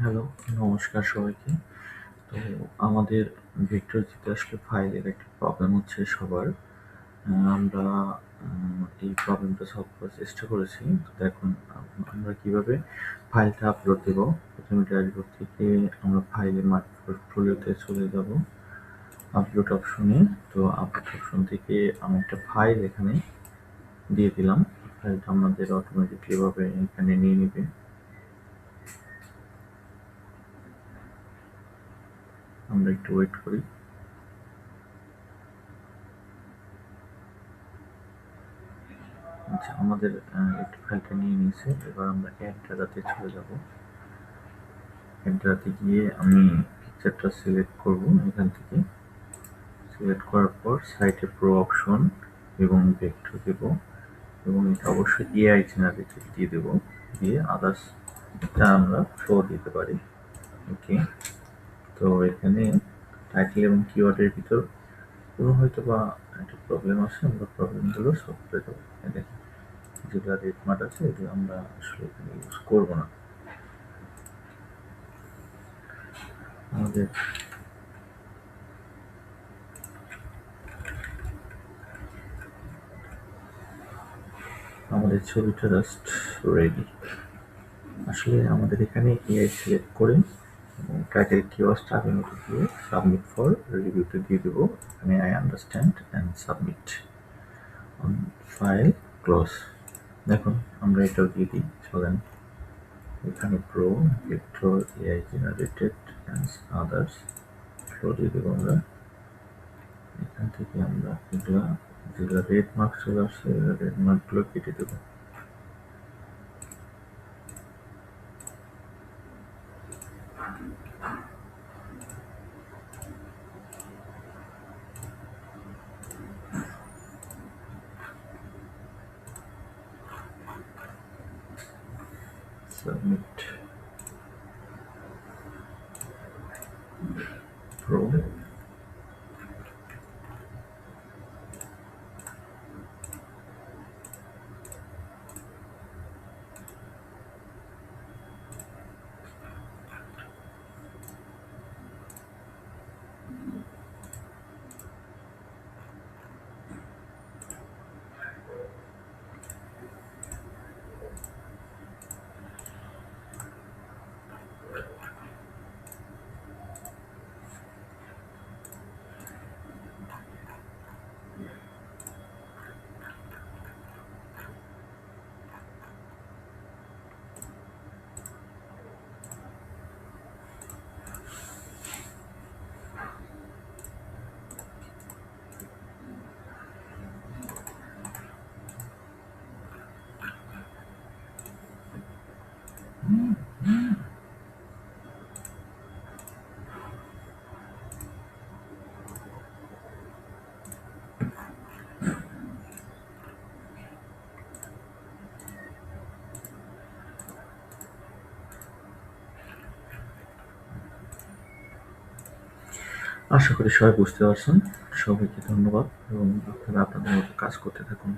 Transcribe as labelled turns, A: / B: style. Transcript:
A: Hello, নমস্কার সবাইকে। তো আমাদের ভেক্টরজিতে আসলে ফাইলের একটা প্রবলেম হচ্ছে সবার। আমরা এই প্রবলেমটা সলভ করার চেষ্টা করেছি। তো দেখুন আমরা কিভাবে ফাইলটা আপলোড দেব। প্রথমে ড্যাশবোর্ড থেকে আমরা ফাইলের মাই পোর্টফোলিওতে চলে যাব। আপলোড অপশনে, তো আপলোড অপশন থেকে আমি একটা ফাইল এখানে দিয়ে দিলাম। ফাইলটা আমাদের অটোমেটিকলি এভাবে এখানে নিয়ে নেবে। আমরা একটু ওয়েট করি। আচ্ছা, আমাদের একটু ফাইলটা নিয়ে নিয়েছে। এবার আমরা অ্যাড ডাটাতে চলে যাব। অ্যাড ডাটাতে গিয়ে আমি পিকচারটা সিলেক্ট করব। এখান থেকে সিলেক্ট করার পর সাইটে প্রো অপশন এবং ভেক্টর দেব, এবং এটা অবশ্যই এআই জেনারেটেড দিয়ে দেব। দিয়ে আদার্সটা আমরা শো দিতে পারি। ওকে, তো এখানে টাইটেল এবং কিওয়ার্ডের ভিতর কোনো হয়তো বা একটা প্রবলেম আছে, আমরা প্রবলেমগুলো সলভ করে দেবো। দেখেন যেটা রেড মার্ক আছে এটা আমরা আসলে এখানে ইউজ করবো না। আমাদের ছবিটা জাস্ট রেডি। আসলে আমাদের এখানে এআই সিলেক্ট করে এবং টাইটেল কিওয়ার্ডটা আগের মতো দিয়ে সাবমিট ফর রিভিউতে দিয়ে দেবো। এখানে I understand and submit on file close. দেখুন আমরা এটাও দিয়ে দিই। চলেন এখানে pro vector AI generated and others flow দিয়ে দেবো আমরা। এখান থেকে আমরা এগুলা যেগুলো রেড মার্ক চলে আসছে রেড মার্কগুলো কেটে দেবো। Submit Pro আশা করি সবাই বুঝতে পারছেন। সবাইকে ধন্যবাদ এবং আপনারা আপনাদের মতো কাজ করতে থাকুন।